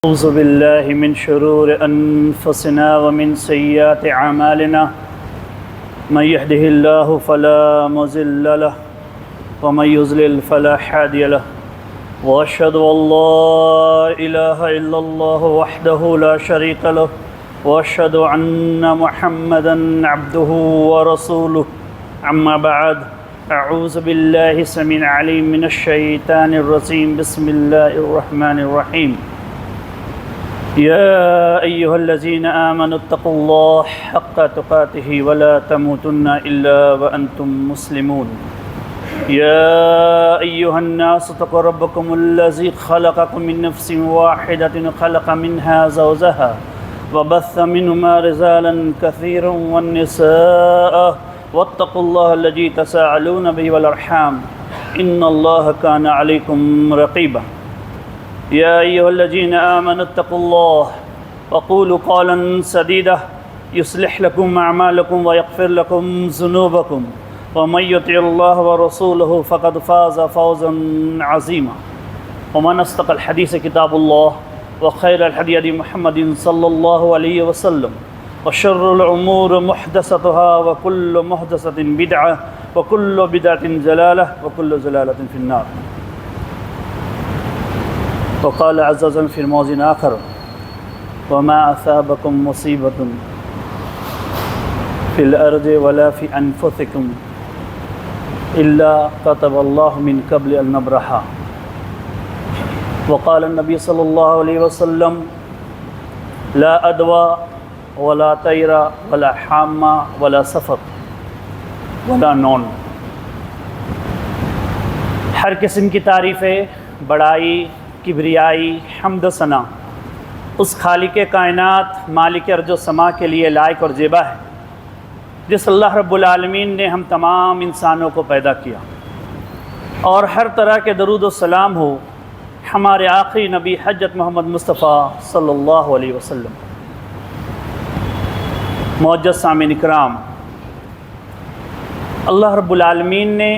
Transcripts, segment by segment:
أعوذ بالله من شرور أنفسنا ومن سيئات أعمالنا من يهده الله فلا مضل له ومن يضلل فلا هادي له وأشهد أن لا إله إلا الله وحده لا شريك له وأشهد أن محمدا عبده ورسوله أما بعد أعوذ بالله السميع العليم من الشيطان الرجيم بسم الله الرحمن الرحيم يا أيها الذين آمنوا اتقوا الله حق تقاته ولا تموتن إلا وأنتم مسلمون يا أيها الناس اتقوا ربكم الذي خلقكم من نفس واحدة خلق منها زوجها وبث منهما رجالا كثيرا والنساء واتقوا الله الذي تساءلون به والأرحام إن الله كان عليكم رقيبا يا أيها الذين آمنوا اتقوا الله وقولوا قولا سديدا يصلح لكم أعمالكم ويغفر لكم ذنوبكم ومن يطع الله ورسوله فقد فاز فوزا عظيما ومن أصدق الحديث كتاب الله وخير الهدي هدي محمد صلى الله عليه وسلم وشر الأمور محدثاتها وكل محدثة بدعة وكل بدعة ضلالة وكل ضلالة في النار. وقال عز وجل في موضع آخر وما أصابكم مصيبة في الأرض ولا في أنفسكم إلا كتب الله من قبل أن نبرحها. وقال النبي صلى الله عليه وسلم لا أدوى ولا طير ولا حامة ولا سفر ولا نون. ہر قسم کی تعریفیں، بڑائی، کبریائی، حمد و ثنا اس خالق کائنات مالک ارض و سما کے لیے لائق اور زیبا ہے جس اللہ رب العالمین نے ہم تمام انسانوں کو پیدا کیا، اور ہر طرح کے درود و سلام ہو ہمارے آخری نبی حضرت محمد مصطفیٰ صلی اللہ علیہ وسلم. معزز سامعین اکرام، اللہ رب العالمین نے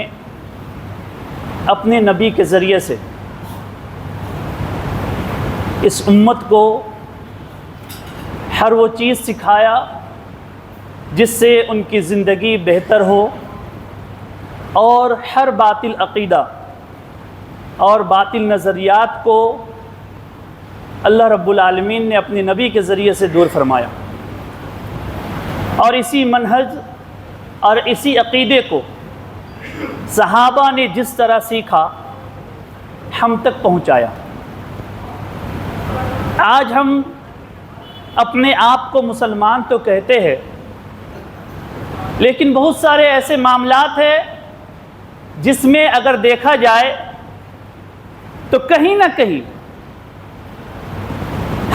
اپنے نبی کے ذریعے سے اس امت کو ہر وہ چیز سکھایا جس سے ان کی زندگی بہتر ہو، اور ہر باطل عقیدہ اور باطل نظریات کو اللہ رب العالمین نے اپنے نبی کے ذریعے سے دور فرمایا، اور اسی منہج اور اسی عقیدے کو صحابہ نے جس طرح سیکھا ہم تک پہنچایا. آج ہم اپنے آپ کو مسلمان تو کہتے ہیں، لیکن بہت سارے ایسے معاملات ہیں جس میں اگر دیکھا جائے تو کہیں نہ کہیں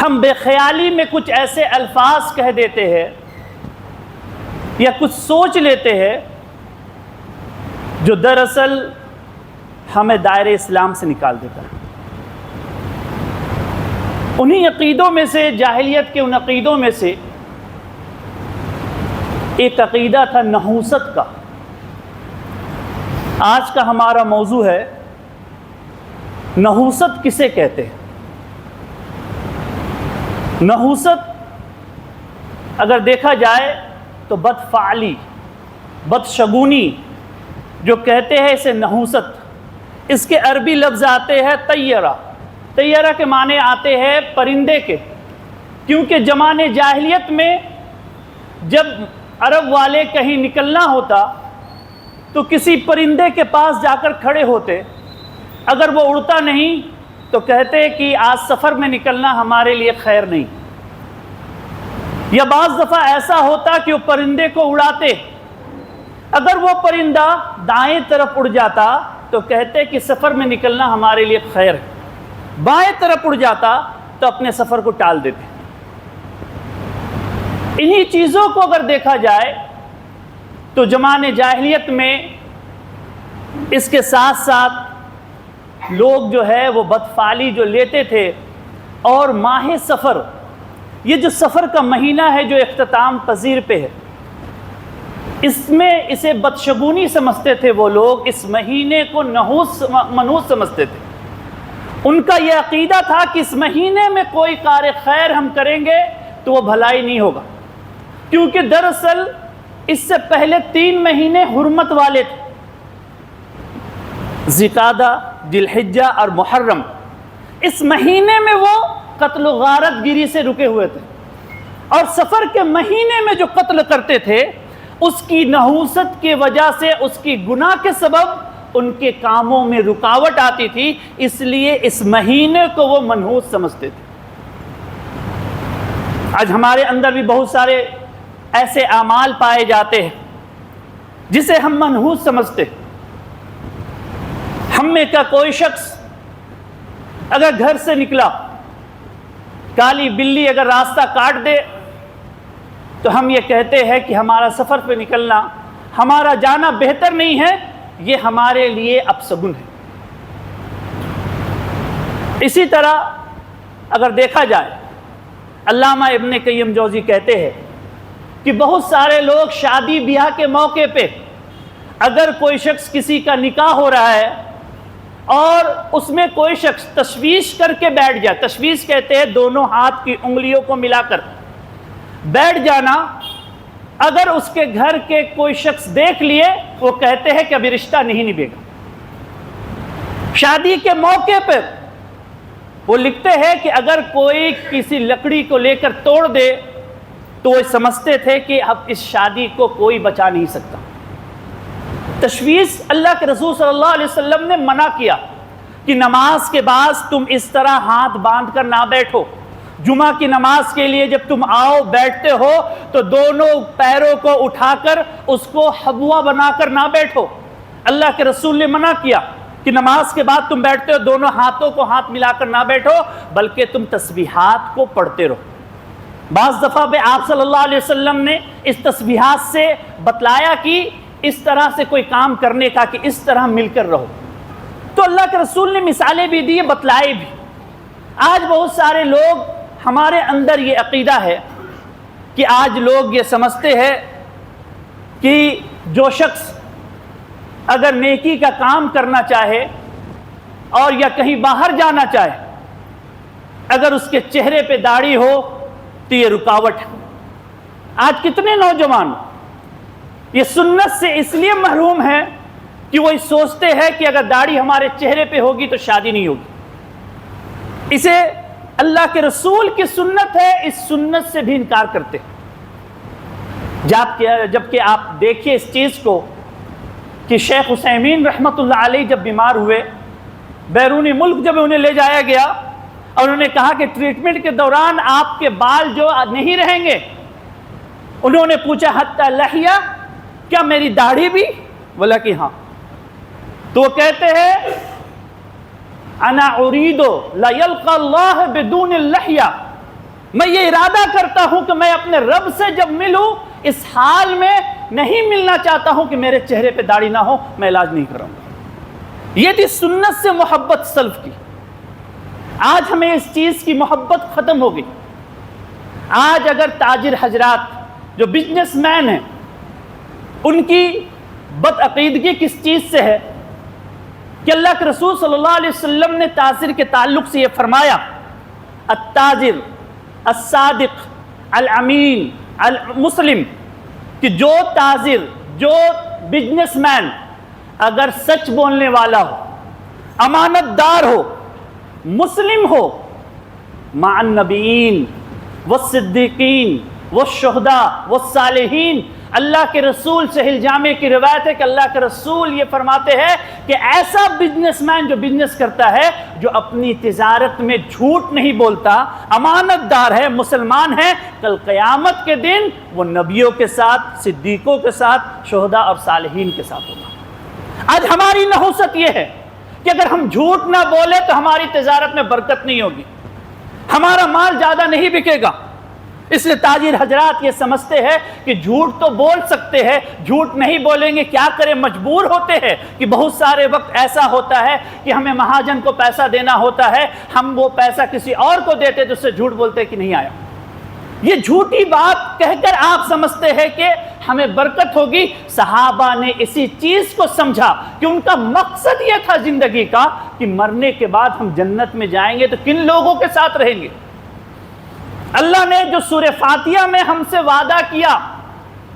ہم بے خیالی میں کچھ ایسے الفاظ کہہ دیتے ہیں یا کچھ سوچ لیتے ہیں جو دراصل ہمیں دائرے اسلام سے نکال دیتا ہے. انہی عقیدوں میں سے، جاہلیت کے ان عقیدوں میں سے ایک عقیدہ تھا نحوست کا. آج کا ہمارا موضوع ہے نحوست کسے کہتے ہیں. نحوست اگر دیکھا جائے تو بدفعلی، بدشگونی جو کہتے ہیں اسے نحوست. اس کے عربی لفظ آتے ہیں طیرہ. طیرہ کے معنی آتے ہیں پرندے کے، کیونکہ زمانے جاہلیت میں جب عرب والے کہیں نکلنا ہوتا تو کسی پرندے کے پاس جا کر کھڑے ہوتے. اگر وہ اڑتا نہیں تو کہتے کہ آج سفر میں نکلنا ہمارے لیے خیر نہیں. یا بعض دفعہ ایسا ہوتا کہ وہ پرندے کو اڑاتے، اگر وہ پرندہ دائیں طرف اڑ جاتا تو کہتے کہ سفر میں نکلنا ہمارے لیے خیر ہے. بائیں طرف اڑ جاتا تو اپنے سفر کو ٹال دیتے. انہی چیزوں کو اگر دیکھا جائے تو زمانے جاہلیت میں اس کے ساتھ ساتھ لوگ جو ہے وہ بدفعلی جو لیتے تھے. اور ماہ سفر، یہ جو سفر کا مہینہ ہے جو اختتام پذیر پہ ہے، اس میں اسے بدشگونی سمجھتے تھے وہ لوگ. اس مہینے کو منحوس سمجھتے تھے. ان کا یہ عقیدہ تھا کہ اس مہینے میں کوئی کار خیر ہم کریں گے تو وہ بھلائی نہیں ہوگا، کیونکہ دراصل اس سے پہلے 3 مہینے حرمت والے تھے، ذی-القعدہ، ذی الحجہ اور محرم۔ اس مہینے میں وہ قتل و غارت گیری سے رکے ہوئے تھے، اور سفر کے مہینے میں جو قتل کرتے تھے اس کی نحوست کی وجہ سے، اس کی گناہ کے سبب ان کے کاموں میں رکاوٹ آتی تھی، اس لیے اس مہینے کو وہ منحوس سمجھتے تھے۔ آج ہمارے اندر بھی بہت سارے ایسے اعمال پائے جاتے ہیں جسے ہم منحوس سمجھتے ہیں۔ ہم میں کا کوئی شخص اگر گھر سے نکلا، کالی بلی اگر راستہ کاٹ دے تو ہم یہ کہتے ہیں کہ ہمارا سفر پہ نکلنا، ہمارا جانا بہتر نہیں ہے، یہ ہمارے لیے اپشگن ہے۔ اسی طرح اگر دیکھا جائے، علامہ ابن قیم جوزی کہتے ہیں کہ بہت سارے لوگ شادی بیاہ کے موقع پہ اگر کوئی شخص کسی کا نکاح ہو رہا ہے اور اس میں کوئی شخص تشویش کر کے بیٹھ جائے، تشویش کہتے ہیں دونوں ہاتھ کی انگلیوں کو ملا کر بیٹھ جانا، اگر اس کے گھر کے کوئی شخص دیکھ لیے وہ کہتے ہیں کہ ابھی رشتہ نہیں نبھے گا۔ شادی کے موقع پر وہ لکھتے ہیں کہ اگر کوئی کسی لکڑی کو لے کر توڑ دے تو وہ سمجھتے تھے کہ اب اس شادی کو کوئی بچا نہیں سکتا۔ تشویش اللہ کے رسول صلی اللہ علیہ وسلم نے منع کیا کہ نماز کے بعد تم اس طرح ہاتھ باندھ کر نہ بیٹھو۔ جمعہ کی نماز کے لیے جب تم آؤ بیٹھتے ہو تو دونوں پیروں کو اٹھا کر اس کو حبوا بنا کر نہ بیٹھو۔ اللہ کے رسول نے منع کیا کہ نماز کے بعد تم بیٹھتے ہو دونوں ہاتھوں کو ہاتھ ملا کر نہ بیٹھو، بلکہ تم تسبیحات کو پڑھتے رہو۔ بعض دفعہ پہ آپ صلی اللہ علیہ وسلم نے اس تسبیحات سے بتلایا کہ اس طرح سے کوئی کام کرنے کا، کہ اس طرح مل کر رہو۔ تو اللہ کے رسول نے مثالیں بھی دی، بتلائے بھی۔ آج بہت سارے لوگ، ہمارے اندر یہ عقیدہ ہے کہ آج لوگ یہ سمجھتے ہیں کہ جو شخص اگر نیکی کا کام کرنا چاہے اور یا کہیں باہر جانا چاہے، اگر اس کے چہرے پہ داڑھی ہو تو یہ رکاوٹ ہے۔ آج کتنے نوجوان یہ سنت سے اس لیے محروم ہیں کہ وہ سوچتے ہیں کہ اگر داڑھی ہمارے چہرے پہ ہوگی تو شادی نہیں ہوگی۔ اسے اللہ کے رسول کی سنت ہے، اس سنت سے بھی انکار کرتے ہیں۔ جبکہ آپ دیکھیے اس چیز کو کہ شیخ عثیمین رحمۃ اللہ علیہ جب بیمار ہوئے، بیرونی ملک جب انہیں لے جایا گیا اور انہوں نے کہا کہ ٹریٹمنٹ کے دوران آپ کے بال جو نہیں رہیں گے، انہوں نے پوچھا حتی لحیہ، کیا میری داڑھی بھی؟ بولا کہ ہاں۔ تو وہ کہتے ہیں انا اریدو لا یلقى اللہ بدون اللحیہ، میں یہ ارادہ کرتا ہوں کہ میں اپنے رب سے جب ملوں اس حال میں نہیں ملنا چاہتا ہوں کہ میرے چہرے پہ داڑھی نہ ہو، میں علاج نہیں کر رہا ہوں۔ یہ تھی سنت سے محبت سلف کی۔ آج ہمیں اس چیز کی محبت ختم ہو گئی۔ آج اگر تاجر حضرات جو بزنس مین ہیں، ان کی بدعقیدگی کس چیز سے ہے کہ اللہ کے رسول صلی اللہ علیہ وسلم نے تاجر کے تعلق سے یہ فرمایا، التاجر الصادق الامین المسلم، کہ جو تاجر، جو بزنس مین اگر سچ بولنے والا ہو، امانت دار ہو، مسلم ہو، مع النبیین والصدیقین والشہداء والصالحین۔ اللہ کے رسول صحیح جامع کی روایت ہے کہ اللہ کے رسول یہ فرماتے ہیں کہ ایسا بزنس مین جو بزنس کرتا ہے، جو اپنی تجارت میں جھوٹ نہیں بولتا، امانت دار ہے، مسلمان ہے، کل قیامت کے دن وہ نبیوں کے ساتھ، صدیقوں کے ساتھ، شہداء اور صالحین کے ساتھ ہوگا۔ آج ہماری نحوست یہ ہے کہ اگر ہم جھوٹ نہ بولے تو ہماری تجارت میں برکت نہیں ہوگی، ہمارا مال زیادہ نہیں بکے گا۔ اس لیے تاجر حضرات یہ سمجھتے ہیں کہ جھوٹ تو بول سکتے ہیں، جھوٹ نہیں بولیں گے کیا کریں، مجبور ہوتے ہیں کہ بہت سارے وقت ایسا ہوتا ہے کہ ہمیں مہاجن کو پیسہ دینا ہوتا ہے، ہم وہ پیسہ کسی اور کو دیتے تو اس سے جھوٹ بولتے کہ نہیں آیا۔ یہ جھوٹی بات کہہ کر آپ سمجھتے ہیں کہ ہمیں برکت ہوگی۔ صحابہ نے اسی چیز کو سمجھا کہ ان کا مقصد یہ تھا زندگی کا کہ مرنے کے بعد ہم جنت میں جائیں گے تو کن لوگوں کے ساتھ رہیں گے۔ اللہ نے جو سورہ فاتحہ میں ہم سے وعدہ کیا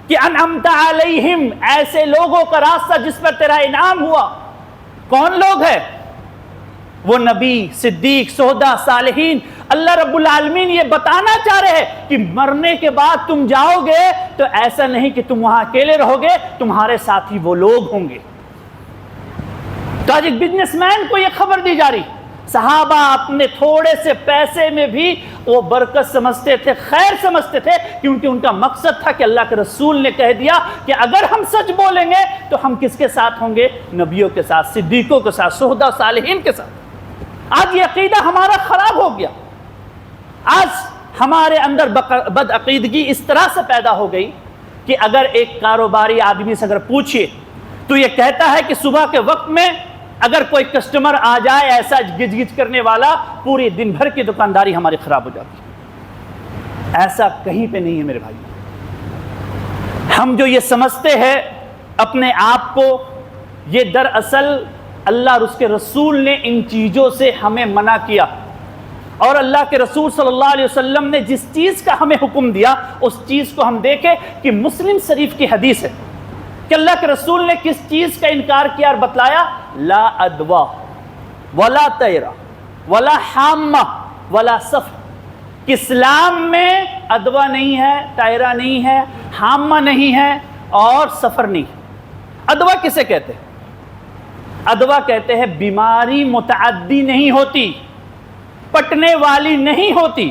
کہ انعمت علیہم، ایسے لوگوں کا راستہ جس پر تیرا انعام ہوا، کون لوگ ہیں؟ وہ نبی، صدیق، شہداء، صالحین۔ اللہ رب العالمین یہ بتانا چاہ رہے ہیں کہ مرنے کے بعد تم جاؤ گے تو ایسا نہیں کہ تم وہاں اکیلے رہو گے، تمہارے ساتھی وہ لوگ ہوں گے۔ تو آج ایک بزنس مین کو یہ خبر دی جا رہی، صحابہ اپنے تھوڑے سے پیسے میں بھی وہ برکت سمجھتے تھے، خیر سمجھتے تھے، کیونکہ ان کا مقصد تھا کہ اللہ کے رسول نے کہہ دیا کہ اگر ہم سچ بولیں گے تو ہم کس کے ساتھ ہوں گے؟ نبیوں کے ساتھ، صدیقوں کے ساتھ، شہداء، صالحین کے ساتھ۔ آج یہ عقیدہ ہمارا خراب ہو گیا۔ آج ہمارے اندر بد عقیدگی اس طرح سے پیدا ہو گئی کہ اگر ایک کاروباری آدمی سے اگر پوچھئے تو یہ کہتا ہے کہ صبح کے وقت میں اگر کوئی کسٹمر آ جائے ایسا گج گج کرنے والا، پوری دن بھر کی دکانداری ہماری خراب ہو جاتی ہے۔ ایسا کہیں پہ نہیں ہے میرے بھائی۔ ہم جو یہ سمجھتے ہیں اپنے آپ کو، یہ دراصل اللہ اور اس کے رسول نے ان چیزوں سے ہمیں منع کیا، اور اللہ کے رسول صلی اللہ علیہ وسلم نے جس چیز کا ہمیں حکم دیا اس چیز کو ہم دیکھیں کہ مسلم شریف کی حدیث ہے کہ اللہ کے رسول نے کس چیز کا انکار کیا اور بتلایا؟ لا ادوا ولا طیرہ ولا حامہ ولا سفر۔ اسلام میں ادوا نہیں ہے، طیرہ نہیں ہے، حامہ نہیں ہے اور سفر نہیں۔ ادوا کسے کہتے ہیں؟ ادوا کہتے ہیں بیماری متعدی نہیں ہوتی، پٹنے والی نہیں ہوتی۔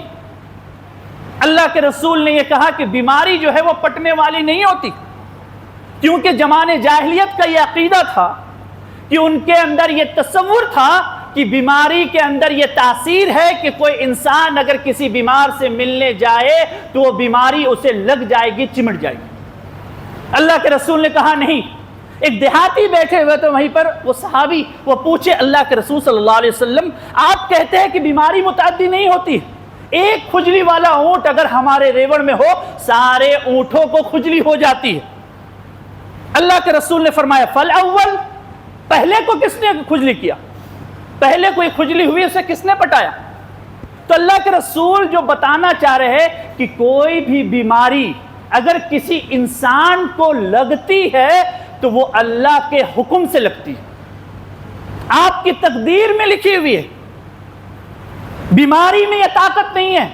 اللہ کے رسول نے یہ کہا کہ بیماری جو ہے وہ پٹنے والی نہیں ہوتی، کیونکہ زمانے جاہلیت کا یہ عقیدہ تھا کہ ان کے اندر یہ تصور تھا کہ بیماری کے اندر یہ تاثیر ہے کہ کوئی انسان اگر کسی بیمار سے ملنے جائے تو وہ بیماری اسے لگ جائے گی، چمٹ جائے گی۔ اللہ کے رسول نے کہا نہیں۔ ایک دیہاتی بیٹھے ہوئے تو وہیں پر وہ صحابی وہ پوچھے اللہ کے رسول صلی اللہ علیہ وسلم، آپ کہتے ہیں کہ بیماری متعدی نہیں ہوتی، ایک کھجلی والا اونٹ اگر ہمارے ریوڑ میں ہو سارے اونٹوں کو کھجلی ہو جاتی ہے۔ اللہ کے رسول نے فرمایا فالاول، پہلے کو کس نے کھجلی کیا؟ پہلے کوئی کھجلی ہوئی اسے کس نے پٹایا؟ تو اللہ کے رسول جو بتانا چاہ رہے ہیں کہ کوئی بھی بیماری اگر کسی انسان کو لگتی ہے تو وہ اللہ کے حکم سے لگتی ہے، آپ کی تقدیر میں لکھی ہوئی ہے۔ بیماری میں یہ طاقت نہیں ہے۔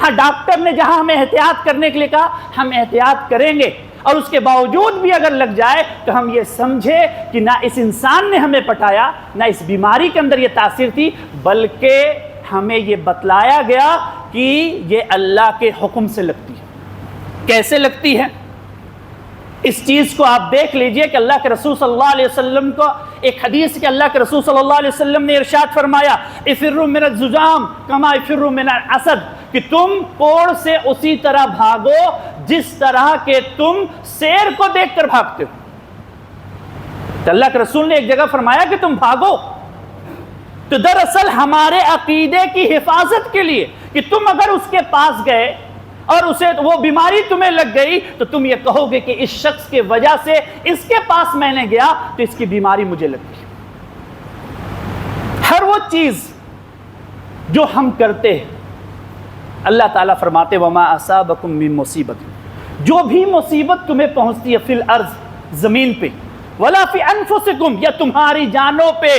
ہاں ڈاکٹر نے جہاں ہمیں احتیاط کرنے کے لیے کہا ہم احتیاط کریں گے، اور اس کے باوجود بھی اگر لگ جائے تو ہم یہ سمجھے کہ نہ اس انسان نے ہمیں پٹایا، نہ اس بیماری کے اندر یہ تاثیر تھی، بلکہ ہمیں یہ بتلایا گیا کہ یہ اللہ کے حکم سے لگتی ہے۔ کیسے لگتی ہے؟ اس چیز کو آپ دیکھ لیجئے کہ اللہ کے رسول صلی اللہ علیہ وسلم کو ایک حدیث کہ اللہ کے رسول صلی اللہ علیہ وسلم نے ارشاد فرمایا افروا من الزجام کما افروا من الاسد، کہ تم کوڑ سے اسی طرح بھاگو جس طرح کہ تم شیر کو دیکھ کر بھاگتے ہو۔ تو اللہ کے رسول نے ایک جگہ فرمایا کہ تم بھاگو، تو دراصل ہمارے عقیدے کی حفاظت کے لیے کہ تم اگر اس کے پاس گئے اور اسے وہ بیماری تمہیں لگ گئی تو تم یہ کہو گے کہ اس شخص کے وجہ سے اس کے پاس میں نے گیا تو اس کی بیماری مجھے لگ گئی۔ ہر وہ چیز جو ہم کرتے ہیں اللہ تعالیٰ فرماتے وما اصابکم من مصیبت، جو بھی مصیبت تمہیں پہنچتی ہے فی الارض، زمین پہ، ولا فی انفسکم، یا تمہاری جانوں پہ،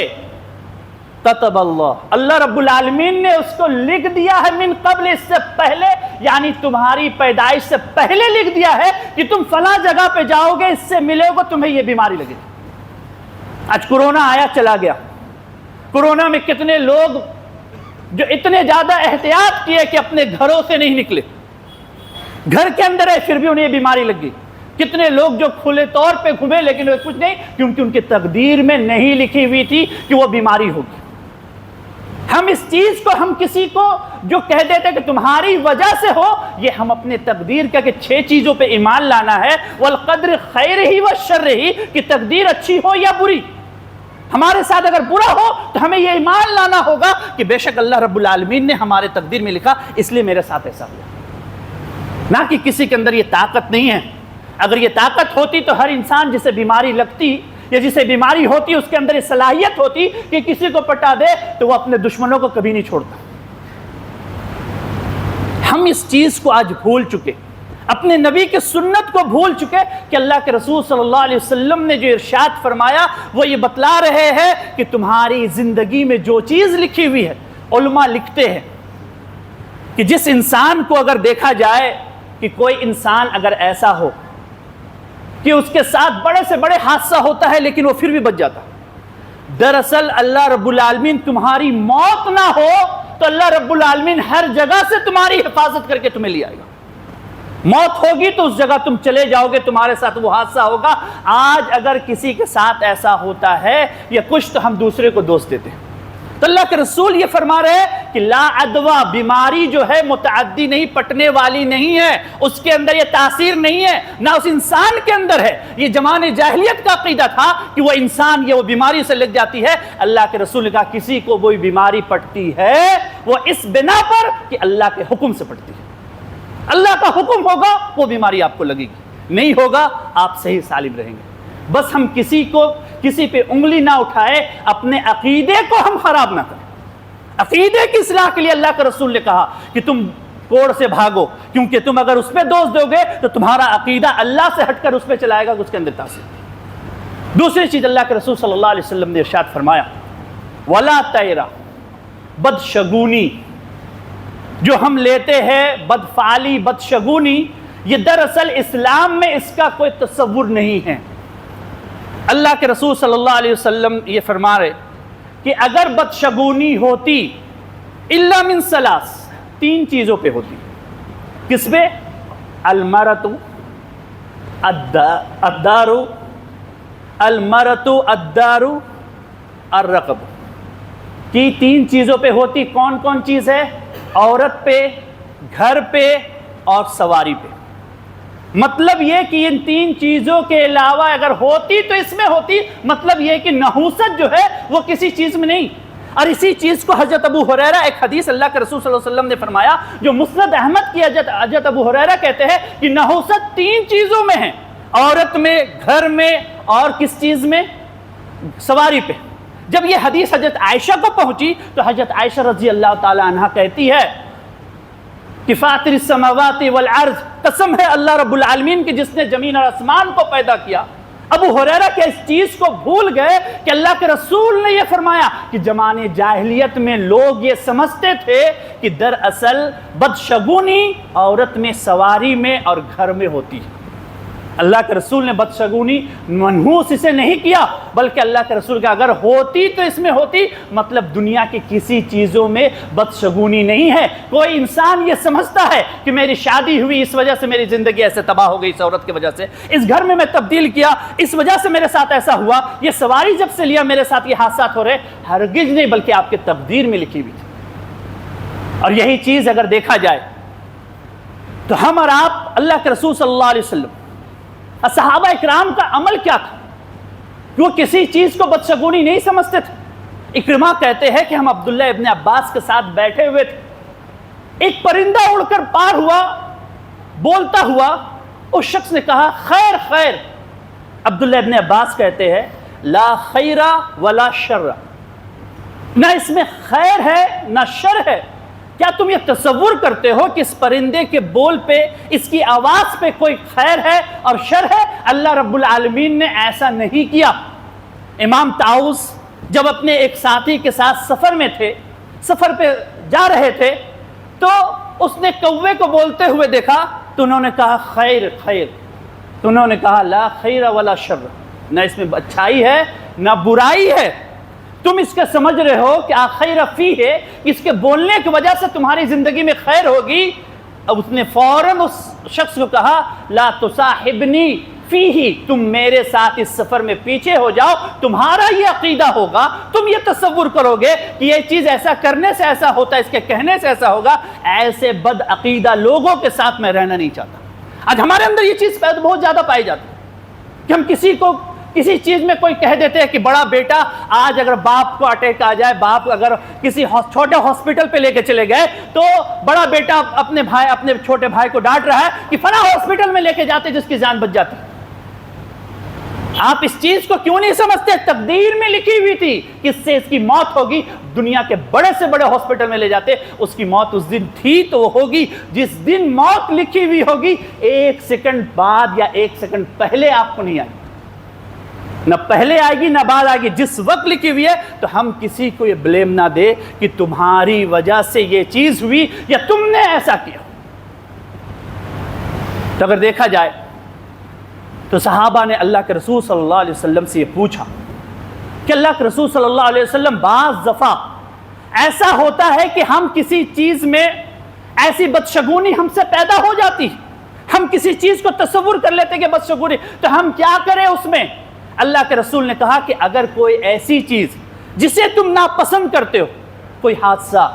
کتب اللہ رب العالمین نے اس کو لکھ دیا ہے من قبل، اس سے پہلے، یعنی تمہاری پیدائش سے پہلے لکھ دیا ہے کہ تم فلاں جگہ پہ جاؤ گے، اس سے ملے گا، تمہیں یہ بیماری لگے گی۔ آج کورونا آیا چلا گیا، کورونا میں کتنے لوگ جو اتنے زیادہ احتیاط کیے کہ اپنے گھروں سے نہیں نکلے، گھر کے اندر ہے پھر بھی انہیں یہ بیماری لگ گئی۔ کتنے لوگ جو کھلے طور پہ گھومے لیکن وہ کچھ نہیں، کیونکہ ان کی تقدیر میں نہیں لکھی ہوئی تھی کہ وہ بیماری ہوگی۔ ہم اس چیز کو ہم کسی کو جو کہہ دیتے کہ تمہاری وجہ سے ہو، یہ ہم اپنے تقدیر کا کہ 6 چیزوں پہ ایمان لانا ہے، والقدر خیرہ وشرہ، کہ تقدیر اچھی ہو یا بری، ہمارے ساتھ اگر برا ہو تو ہمیں یہ ایمان لانا ہوگا کہ بے شک اللہ رب العالمین نے ہمارے تقدیر میں لکھا، اس لیے میرے ساتھ ایسا ہوا، نہ کہ کسی کے اندر یہ طاقت نہیں ہے۔ اگر یہ طاقت ہوتی تو ہر انسان جسے بیماری لگتی یا جسے بیماری ہوتی اس کے اندر یہ صلاحیت ہوتی کہ کسی کو پٹا دے تو وہ اپنے دشمنوں کو کبھی نہیں چھوڑتا۔ ہم اس چیز کو آج بھول چکے، اپنے نبی کی سنت کو بھول چکے کہ اللہ کے رسول صلی اللہ علیہ وسلم نے جو ارشاد فرمایا وہ یہ بتلا رہے ہیں کہ تمہاری زندگی میں جو چیز لکھی ہوئی ہے، علماء لکھتے ہیں کہ جس انسان کو اگر دیکھا جائے کہ کوئی انسان اگر ایسا ہو کہ اس کے ساتھ بڑے سے بڑے حادثہ ہوتا ہے لیکن وہ پھر بھی بچ جاتا، دراصل اللہ رب العالمین تمہاری موت نہ ہو تو اللہ رب العالمین ہر جگہ سے تمہاری حفاظت کر کے تمہیں لے آئے گا۔ موت ہوگی تو اس جگہ تم چلے جاؤ گے، تمہارے ساتھ وہ حادثہ ہوگا۔ آج اگر کسی کے ساتھ ایسا ہوتا ہے یا کچھ تو ہم دوسرے کو دوست دیتے ہیں۔ تو اللہ کے رسول یہ فرما رہے ہیں کہ لا عدوہ، بیماری جو ہے متعدی نہیں، پٹنے والی نہیں ہے، اس کے اندر یہ تاثیر نہیں ہے، نہ اس انسان کے اندر ہے۔ یہ زمانے جاہلیت کا عقیدہ تھا کہ وہ انسان یہ وہ بیماری سے لگ جاتی ہے۔ اللہ کے رسول نے کہا کسی کو وہ بیماری پٹتی ہے وہ اس بنا پر کہ اللہ کے حکم سے پٹتی ہے، اللہ کا حکم ہوگا وہ بیماری آپ کو لگے گی، نہیں ہوگا آپ صحیح سالم رہیں گے۔ بس ہم کسی پہ انگلی نہ اٹھائے، اپنے عقیدے کو ہم خراب نہ کریں۔ عقیدے کی اصلاح کے لیے اللہ کے رسول نے کہا کہ تم کوڑ سے بھاگو، کیونکہ تم اگر اس پہ دوست دو گے تو تمہارا عقیدہ اللہ سے ہٹ کر اس پہ چلائے گا، اس کے اندر تاثیر۔ دوسری چیز اللہ کے رسول صلی اللہ علیہ وسلم نے ارشاد فرمایا وَلَا تَيْرَ، بدشگونی جو ہم لیتے ہیں، بدفعلی، بدشگونی، یہ دراصل اسلام میں اس کا کوئی تصور نہیں ہے۔ اللہ کے رسول صلی اللہ علیہ وسلم یہ فرما رہے کہ اگر بدشگونی ہوتی الا من ثلاث، تین چیزوں پہ ہوتی۔ کس پہ؟ المرۃ الدار، المرۃ الدار الرقب، کی تین چیزوں پہ ہوتی۔ کون کون چیز ہے؟ عورت پہ، گھر پہ اور سواری پہ۔ مطلب یہ کہ ان تین چیزوں کے علاوہ اگر ہوتی تو اس میں ہوتی، مطلب یہ کہ نحوست جو ہے وہ کسی چیز میں نہیں۔ اور اسی چیز کو حضرت ابو ہریرہ، ایک حدیث اللہ کے رسول صلی اللہ علیہ وسلم نے فرمایا جو مسند احمد کی حضرت ابو ہریرہ کہتے ہیں کہ نحوست تین چیزوں میں ہے، عورت میں، گھر میں اور کس چیز میں؟ سواری پہ۔ جب یہ حدیث حضرت عائشہ کو پہنچی تو حضرت عائشہ رضی اللہ تعالی عنہ کہتی ہے کہ فاطر السماوات والارض، قسم ہے اللہ رب العالمین کی جس نے زمین اور آسمان کو پیدا کیا۔ ابو ہریرہ کے اس چیز کو بھول گئے کہ اللہ کے رسول نے یہ فرمایا کہ زمانے جاہلیت میں لوگ یہ سمجھتے تھے کہ دراصل بدشگونی عورت میں، سواری میں اور گھر میں ہوتی ہے۔ اللہ کے رسول نے بدشگونی منحوس اسے نہیں کیا، بلکہ اللہ کے رسول کا اگر ہوتی تو اس میں ہوتی، مطلب دنیا کی کسی چیزوں میں بدشگونی نہیں ہے۔ کوئی انسان یہ سمجھتا ہے کہ میری شادی ہوئی اس وجہ سے میری زندگی ایسے تباہ ہو گئی، اس عورت کی وجہ سے، اس گھر میں میں تبدیل کیا اس وجہ سے میرے ساتھ ایسا ہوا، یہ سواری جب سے لیا میرے ساتھ یہ حادثات ہو رہے، ہرگز نہیں، بلکہ آپ کے تقدیر میں لکھی ہوئی تھی۔ اور یہی چیز اگر دیکھا جائے تو ہم اور آپ، اللہ کے رسول صلی اللہ علیہ وسلم، صحابہ اکرام کا عمل کیا تھا؟ وہ کسی چیز کو بدشگونی نہیں سمجھتے تھے۔ اکرمہ کہتے ہیں کہ ہم عبداللہ ابن عباس کے ساتھ بیٹھے ہوئے تھے، ایک پرندہ اڑ کر پار ہوا، بولتا ہوا، اس شخص نے کہا خیر خیر۔ عبداللہ ابن عباس کہتے ہیں لا خیر ولا شر، نہ اس میں خیر ہے نہ شر ہے۔ کیا تم یہ تصور کرتے ہو کہ اس پرندے کے بول پہ، اس کی آواز پہ کوئی خیر ہے اور شر ہے؟ اللہ رب العالمین نے ایسا نہیں کیا۔ امام طاؤس جب اپنے ایک ساتھی کے ساتھ سفر میں تھے، سفر پہ جا رہے تھے، تو اس نے کوے کو بولتے ہوئے دیکھا تو انہوں نے کہا خیر خیر، تو انہوں نے کہا لا خیر ولا شر، نہ اس میں اچھائی ہے نہ برائی ہے۔ تم اس کے سمجھ رہے ہو کہ خیر فی ہے، اس کے بولنے کی وجہ سے تمہاری زندگی میں خیر ہوگی۔ اب اس نے فوراً اس شخص کو کہا لا تصاحبنی فیہ، تم میرے ساتھ اس سفر میں پیچھے ہو جاؤ، تمہارا یہ عقیدہ ہوگا، تم یہ تصور کرو گے کہ یہ چیز ایسا کرنے سے ایسا ہوتا ہے، اس کے کہنے سے ایسا ہوگا۔ ایسے بد عقیدہ لوگوں کے ساتھ میں رہنا نہیں چاہتا۔ آج ہمارے اندر یہ چیز بہت زیادہ پائی جاتی ہے کہ ہم کسی کو کسی چیز میں کوئی کہہ دیتے ہیں کہ بڑا بیٹا آج اگر باپ کو اٹیک آ جائے، باپ اگر کسی چھوٹے ہاسپٹل پہ لے کے چلے گئے تو بڑا بیٹا اپنے چھوٹے بھائی کو ڈانٹ رہا ہے کہ فلاں ہاسپٹل میں لے کے جاتے جس کی جان بچ جاتی۔ آپ اس چیز کو کیوں نہیں سمجھتے؟ تقدیر میں لکھی ہوئی تھی کہ اس سے اس کی موت ہوگی، دنیا کے بڑے سے بڑے ہاسپٹل میں لے جاتے، اس کی موت اس دن تھی تو وہ ہوگی جس دن موت لکھی ہوئی ہوگی، 1 سیکنڈ بعد یا 1 سیکنڈ پہلے آپ کو نہیں آئے گی، نہ پہلے آئے گی نہ بعد آئے گی، جس وقت لکھی ہوئی ہے۔ تو ہم کسی کو یہ بلیم نہ دے کہ تمہاری وجہ سے یہ چیز ہوئی یا تم نے ایسا کیا۔ تو اگر دیکھا جائے تو صحابہ نے اللہ کے رسول صلی اللہ علیہ وسلم سے یہ پوچھا کہ اللہ کے رسول صلی اللہ علیہ وسلم بعض دفعہ ایسا ہوتا ہے کہ ہم کسی چیز میں ایسی بدشگونی ہم سے پیدا ہو جاتی، ہم کسی چیز کو تصور کر لیتے کہ بدشگونی، تو ہم کیا کریں اس میں؟ اللہ کے رسول نے کہا کہ اگر کوئی ایسی چیز جسے تم ناپسند کرتے ہو، کوئی حادثہ،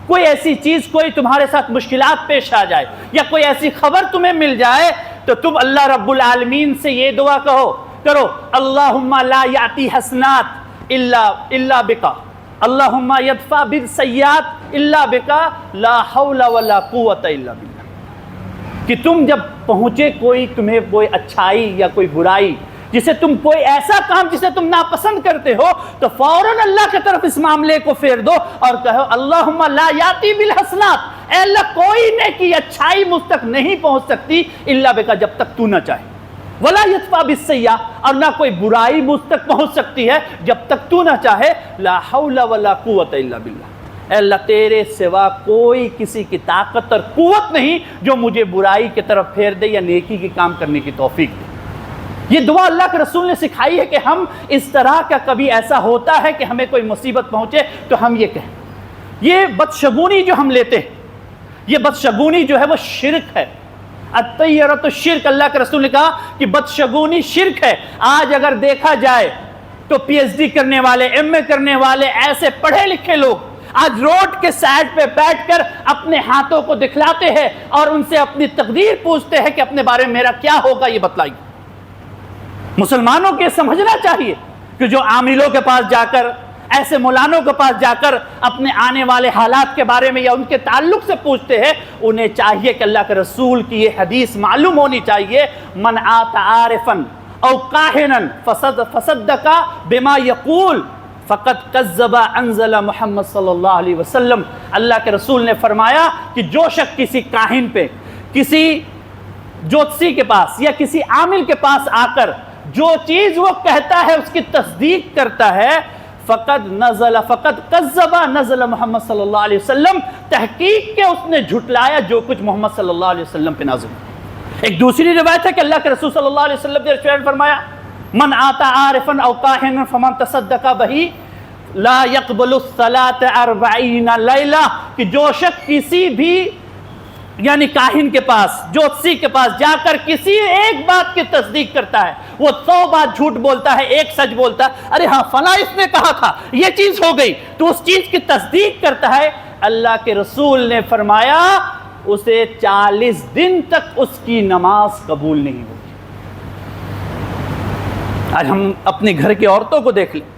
کوئی ایسی چیز، کوئی تمہارے ساتھ مشکلات پیش آ جائے یا کوئی ایسی خبر تمہیں مل جائے، تو تم اللہ رب العالمین سے یہ دعا کرو، اللہم لا یاتی حسنات الا بکا، اللہم یدفع بالسیئات الا بکا، لا حول ولا قوت الا باللہ، کہ تم جب پہنچے تمہیں کوئی اچھائی یا کوئی برائی، جسے تم کوئی ایسا کام جسے تم ناپسند کرتے ہو، تو فوراً اللہ کی طرف اس معاملے کو پھیر دو اور کہو اللہم لا یاتی بالحسنات، اے اللہ کوئی نیکی اچھائی مجھ تک نہیں پہنچ سکتی الا بکا، جب تک تو نہ چاہے، ولا یدفع بالسیئات، اور نہ کوئی برائی مجھ تک پہنچ سکتی ہے جب تک تو نہ چاہے، لا حول ولا قوت الا باللہ، اے اللہ تیرے سوا کوئی کسی کی طاقت اور قوت نہیں جو مجھے برائی کی طرف پھیر دے یا نیکی کے کام کرنے کی توفیق دے۔ یہ دعا اللہ کے رسول نے سکھائی ہے کہ ہم اس طرح کا کبھی ایسا ہوتا ہے کہ ہمیں کوئی مصیبت پہنچے تو ہم یہ کہیں۔ یہ بدشگونی جو ہم لیتے ہیں، یہ بدشگونی جو ہے وہ شرک ہے، الطیرۃ الشرک، اللہ کے رسول نے کہا کہ بدشگونی شرک ہے۔ آج اگر دیکھا جائے تو پی ایچ ڈی کرنے والے، ایم اے کرنے والے، ایسے پڑھے لکھے لوگ آج روڈ کے سائڈ پہ بیٹھ کر اپنے ہاتھوں کو دکھلاتے ہیں اور ان سے اپنی تقدیر پوچھتے ہیں کہ اپنے بارے میں میرا کیا ہوگا، یہ بتلائیے۔ مسلمانوں کے سمجھنا چاہیے کہ جو عاملوں کے پاس جا کر، ایسے مولانوں کے پاس جا کر اپنے آنے والے حالات کے بارے میں یا ان کے تعلق سے پوچھتے ہیں، انہیں چاہیے کہ اللہ کے رسول کی یہ حدیث معلوم ہونی چاہیے، من آت عارفا او کاہنا فصدق بما یقول فقد کذب انزل محمد صلی اللہ علیہ وسلم۔ اللہ کے رسول نے فرمایا کہ جو شخص کسی کاہن پہ، کسی جوتسی کے پاس یا کسی عامل کے پاس آ کر جو چیز وہ کہتا ہے اس کی تصدیق کرتا ہے، فقد کذب نزل محمد صلی اللہ علیہ وسلم، تحقیق کے اس نے جھٹلایا جو کچھ محمد صلی اللہ علیہ وسلم پہ نازل ہوا۔ ایک دوسری روایت ہے کہ اللہ کے رسول صلی اللہ علیہ وسلم نے ارشاد فرمایا، من آتا عارفا او کاہنا فمن تصدق بہ لا يقبل الصلاة 40 لیلہ، کہ جو شخص کسی بھی یعنی کاہن کے پاس، جوتسی کے پاس جا کر کسی ایک بات کی تصدیق کرتا ہے، وہ 100 بات جھوٹ بولتا ہے، ایک سچ بولتا ہے، ارے ہاں فلاں اس نے کہا تھا یہ چیز ہو گئی، تو اس چیز کی تصدیق کرتا ہے، اللہ کے رسول نے فرمایا اسے 40 دن تک اس کی نماز قبول نہیں ہوگی۔ آج ہم اپنے گھر کی عورتوں کو دیکھ لیں،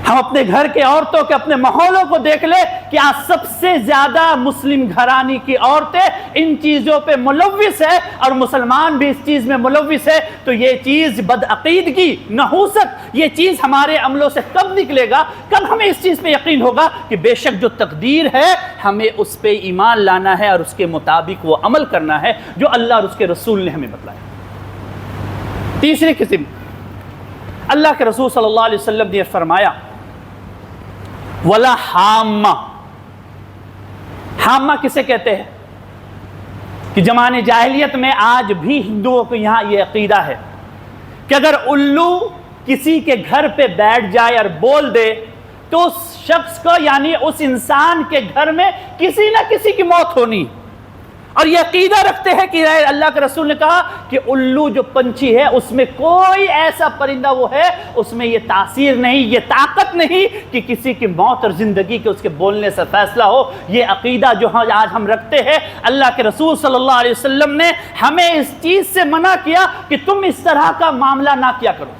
ہم اپنے گھر کے عورتوں کے اپنے ماحولوں کو دیکھ لیں کہ آج سب سے زیادہ مسلم گھرانی کی عورتیں ان چیزوں پہ ملوث ہے اور مسلمان بھی اس چیز میں ملوث ہے، تو یہ چیز بدعقیدگی، نحوست، یہ چیز ہمارے عملوں سے کب نکلے گا؟ کب ہمیں اس چیز پہ یقین ہوگا کہ بے شک جو تقدیر ہے ہمیں اس پہ ایمان لانا ہے اور اس کے مطابق وہ عمل کرنا ہے جو اللہ اور اس کے رسول نے ہمیں بتلایا۔ تیسری قسم، اللہ کے رسول صلی اللہ علیہ وسلم نے فرمایا ولا حامہ۔ حامہ کسے کہتے ہیں کہ زمانے جاہلیت میں آج بھی ہندوؤں کو یہاں یہ عقیدہ ہے کہ اگر الو کسی کے گھر پہ بیٹھ جائے اور بول دے تو اس شخص کو یعنی اس انسان کے گھر میں کسی نہ کسی کی موت ہونی، اور یہ عقیدہ رکھتے ہیں کہ اللہ کے رسول نے کہا کہ الو جو پنچھی ہے اس میں کوئی ایسا پرندہ وہ ہے اس میں یہ تاثیر نہیں، یہ طاقت نہیں کہ کسی کی موت اور زندگی کے اس کے بولنے سے فیصلہ ہو۔ یہ عقیدہ جو آج ہم رکھتے ہیں، اللہ کے رسول صلی اللہ علیہ وسلم نے ہمیں اس چیز سے منع کیا کہ تم اس طرح کا معاملہ نہ کیا کرو،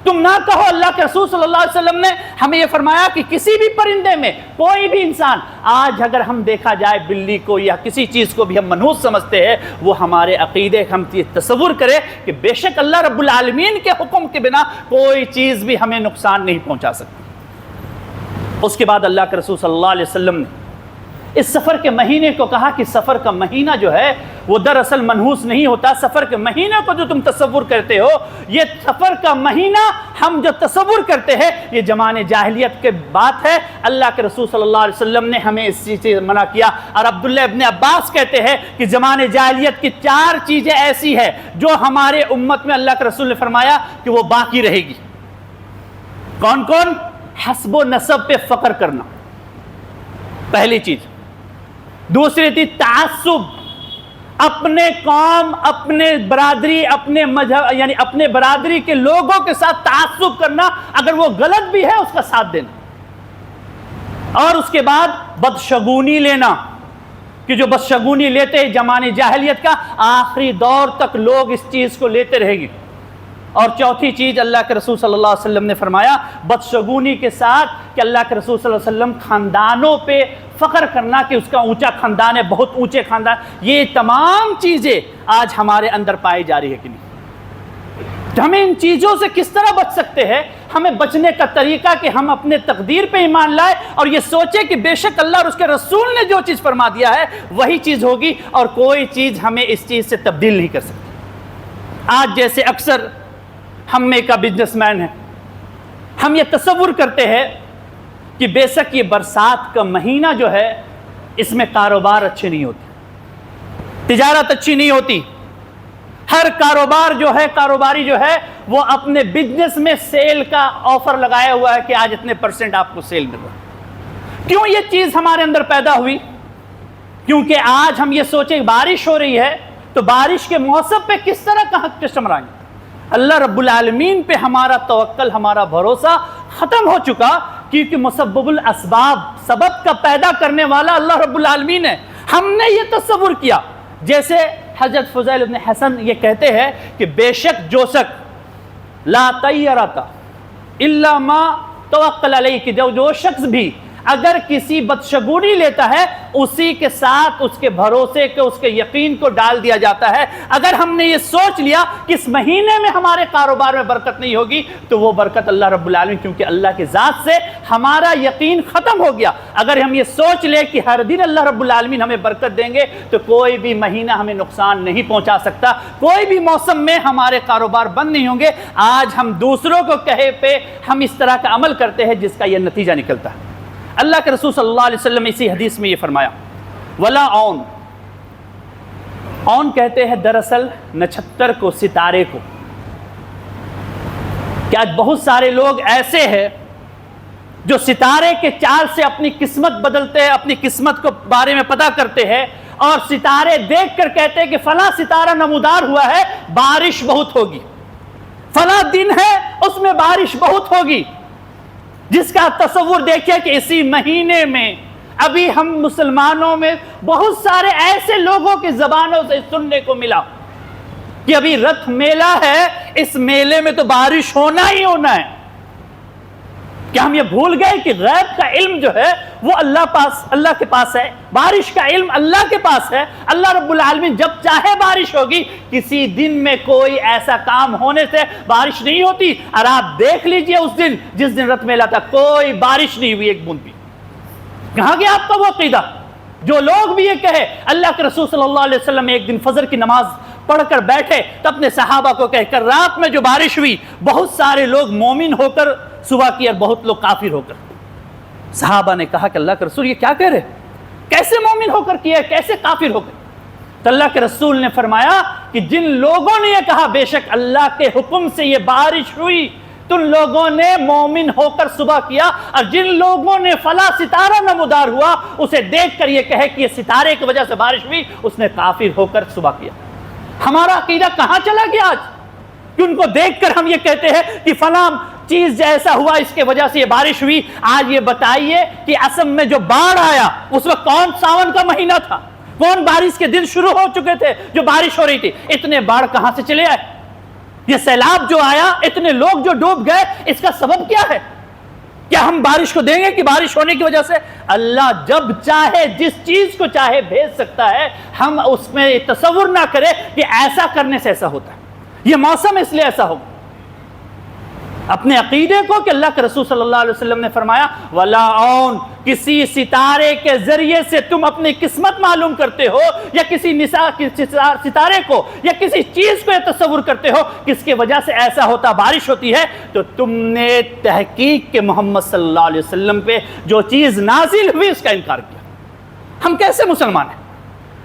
تم نہ کہو۔ اللہ کے رسول صلی اللہ علیہ وسلم نے ہمیں یہ فرمایا کہ کسی بھی پرندے میں کوئی بھی انسان، آج اگر ہم دیکھا جائے بلی کو یا کسی چیز کو بھی ہم منحوس سمجھتے ہیں، وہ ہمارے عقیدے، ہم یہ تصور کریں کہ بے شک اللہ رب العالمین کے حکم کے بنا کوئی چیز بھی ہمیں نقصان نہیں پہنچا سکتی۔ اس کے بعد اللہ کے رسول صلی اللہ علیہ وسلم نے اس سفر کے مہینے کو کہا کہ سفر کا مہینہ جو ہے وہ دراصل منحوس نہیں ہوتا۔ سفر کے مہینے کو جو تم تصور کرتے ہو، یہ سفر کا مہینہ ہم جو تصور کرتے ہیں یہ زمانے جاہلیت کے بات ہے۔ اللہ کے رسول صلی اللہ علیہ وسلم نے ہمیں اس چیز سے منع کیا۔ اور عبداللہ ابن عباس کہتے ہیں کہ زمانے جاہلیت کی 4 چیزیں ایسی ہیں جو ہمارے امت میں اللہ کے رسول نے فرمایا کہ وہ باقی رہے گی۔ کون کون؟ حسب و نسب پہ فخر کرنا، پہلی چیز۔ دوسری تھی تعصب، اپنے قوم، اپنے برادری، اپنے مذہب یعنی اپنے برادری کے لوگوں کے ساتھ تعصب کرنا، اگر وہ غلط بھی ہے اس کا ساتھ دینا۔ اور اس کے بعد بدشگونی لینا، کہ جو بدشگونی لیتے ہیں زمانے جاہلیت کا آخری دور تک لوگ اس چیز کو لیتے رہے گی۔ اور چوتھی چیز اللہ کے رسول صلی اللہ علیہ وسلم نے فرمایا بدشگونی کے ساتھ کہ اللہ کے رسول صلی اللہ علیہ وسلم خاندانوں پہ فخر کرنا کہ اس کا اونچا خاندان ہے، بہت اونچے خاندان۔ یہ تمام چیزیں آج ہمارے اندر پائی جا رہی ہے کہ نہیں؟ تو ہمیں ان چیزوں سے کس طرح بچ سکتے ہیں؟ ہمیں بچنے کا طریقہ کہ ہم اپنے تقدیر پہ ایمان لائے اور یہ سوچے کہ بے شک اللہ اور اس کے رسول نے جو چیز فرما دیا ہے وہی چیز ہوگی، اور کوئی چیز ہمیں اس چیز سے تبدیل نہیں کر سکتی۔ آج جیسے اکثر ہم میں کا بزنس مین ہے، ہم یہ تصور کرتے ہیں کہ بے شک یہ برسات کا مہینہ جو ہے اس میں کاروبار اچھے نہیں ہوتے، تجارت اچھی نہیں ہوتی۔ ہر کاروبار جو ہے، کاروباری جو ہے وہ اپنے بزنس میں سیل کا آفر لگایا ہوا ہے کہ آج اتنے % آپ کو سیل مل رہا ہے۔ کیوں یہ چیز ہمارے اندر پیدا ہوئی؟ کیونکہ آج ہم یہ سوچیں بارش ہو رہی ہے تو بارش کے موسم پہ کس طرح کہاں کسٹمر آئیں گے؟ اللہ رب العالمین پہ ہمارا توکل، ہمارا بھروسہ ختم ہو چکا، کیونکہ مسبب الاسباب، سبب کا پیدا کرنے والا اللہ رب العالمین ہے۔ ہم نے یہ تصور کیا، جیسے حضرت فضیل ابن حسن یہ کہتے ہیں کہ بے شک جو شخص لا طیرۃ الا ما توکل علیہ، کہ جو شخص بھی اگر کسی بدشگونی لیتا ہے اسی کے ساتھ اس کے بھروسے کے، اس کے یقین کو ڈال دیا جاتا ہے۔ اگر ہم نے یہ سوچ لیا کہ اس مہینے میں ہمارے کاروبار میں برکت نہیں ہوگی تو وہ برکت اللہ رب العالمین، کیونکہ اللہ کی ذات سے ہمارا یقین ختم ہو گیا۔ اگر ہم یہ سوچ لیں کہ ہر دن اللہ رب العالمین ہمیں برکت دیں گے تو کوئی بھی مہینہ ہمیں نقصان نہیں پہنچا سکتا، کوئی بھی موسم میں ہمارے کاروبار بند نہیں ہوں گے۔ آج ہم دوسروں کو کہے پہ ہم اس طرح کا عمل کرتے ہیں جس کا یہ نتیجہ نکلتا ہے۔ اللہ کے رسول صلی اللہ علیہ وسلم نے اسی حدیث میں یہ فرمایا ولا اون، اون کہتے ہیں دراصل نچھتر کو، ستارے کو، کہ آج بہت سارے لوگ ایسے ہیں جو ستارے کے چال سے اپنی قسمت بدلتے ہیں، اپنی قسمت کو بارے میں پتہ کرتے ہیں، اور ستارے دیکھ کر کہتے ہیں کہ فلاں ستارہ نمودار ہوا ہے، بارش بہت ہوگی، فلاں دن ہے اس میں بارش بہت ہوگی، جس کا تصور دیکھیں کہ اسی مہینے میں ابھی ہم مسلمانوں میں بہت سارے ایسے لوگوں کی زبانوں سے سننے کو ملا کہ ابھی رتھ میلہ ہے، اس میلے میں تو بارش ہونا ہی ہونا ہے۔ کیا ہم یہ بھول گئے کہ غیب کا علم جو ہے وہ اللہ کے پاس ہے، بارش کا علم اللہ کے پاس ہے۔ اللہ رب العالمین جب چاہے بارش ہوگی، کسی دن میں کوئی ایسا کام ہونے سے بارش نہیں ہوتی۔ اور آپ دیکھ لیجئے اس دن جس دن رت میلہ تھا کوئی بارش نہیں ہوئی، ایک بوند بھی۔ کہاں گیا آپ کا وہ عقیدہ؟ جو لوگ بھی یہ کہے، اللہ کے رسول صلی اللہ علیہ وسلم ایک دن فجر کی نماز پڑھ کر بیٹھے تو اپنے صحابہ کو کہہ کر رات میں جو بارش ہوئی بہت سارے لوگ مومن ہو کر صبح کی اور بہت لوگ کافر ہو کر۔ صحابہ نے کہا کہ اللہ کے رسول یہ کیا کہہ رہے، کیسے مومن ہو کر کیا، کیسے کافر ہو کر؟ تو اللہ کے رسول نے فرمایا کہ جن لوگوں نے یہ کہا بے شک اللہ کے حکم سے یہ بارش ہوئی تم لوگوں نے مومن ہو کر صبح کیا، اور جن لوگوں نے فلاں ستارہ نمودار ہوا اسے دیکھ کر یہ کہے کہ یہ ستارے کی وجہ سے بارش ہوئی، اس نے کافر ہو کر صبح کیا۔ ہمارا عقیدہ کہاں چلا گیا آج کہ ان کو دیکھ کر ہم یہ کہتے ہیں کہ فلاں چیز جیسا ہوا اس کے وجہ سے یہ بارش ہوئی۔ آج یہ بتائیے کہ اسم میں جو باڑھ آیا اس وقت کون ساون کا مہینہ تھا، کون بارش کے دن شروع ہو چکے تھے جو بارش ہو رہی تھی؟ اتنے باڑھ کہاں سے چلے آئے؟ یہ سیلاب جو آیا، اتنے لوگ جو ڈوب گئے، اس کا سبب کیا ہے؟ کیا ہم بارش کو دیں گے کہ بارش ہونے کی وجہ سے؟ اللہ جب چاہے جس چیز کو چاہے بھیج سکتا ہے، ہم اس میں تصور نہ کریں کہ ایسا کرنے سے ایسا ہوتا ہے، یہ موسم اس لیے ایسا ہوگا۔ اپنے عقیدے کو کہ اللہ کے رسول صلی اللہ علیہ وسلم نے فرمایا وَلَا عَوْن، کسی ستارے کے ذریعے سے تم اپنی قسمت معلوم کرتے ہو، یا کسی ستارے کو یا کسی چیز کو یہ تصور کرتے ہو کہ اس کی وجہ سے ایسا ہوتا، بارش ہوتی ہے، تو تم نے تحقیق کے محمد صلی اللہ علیہ وسلم پہ جو چیز نازل ہوئی اس کا انکار کیا۔ ہم کیسے مسلمان ہیں؟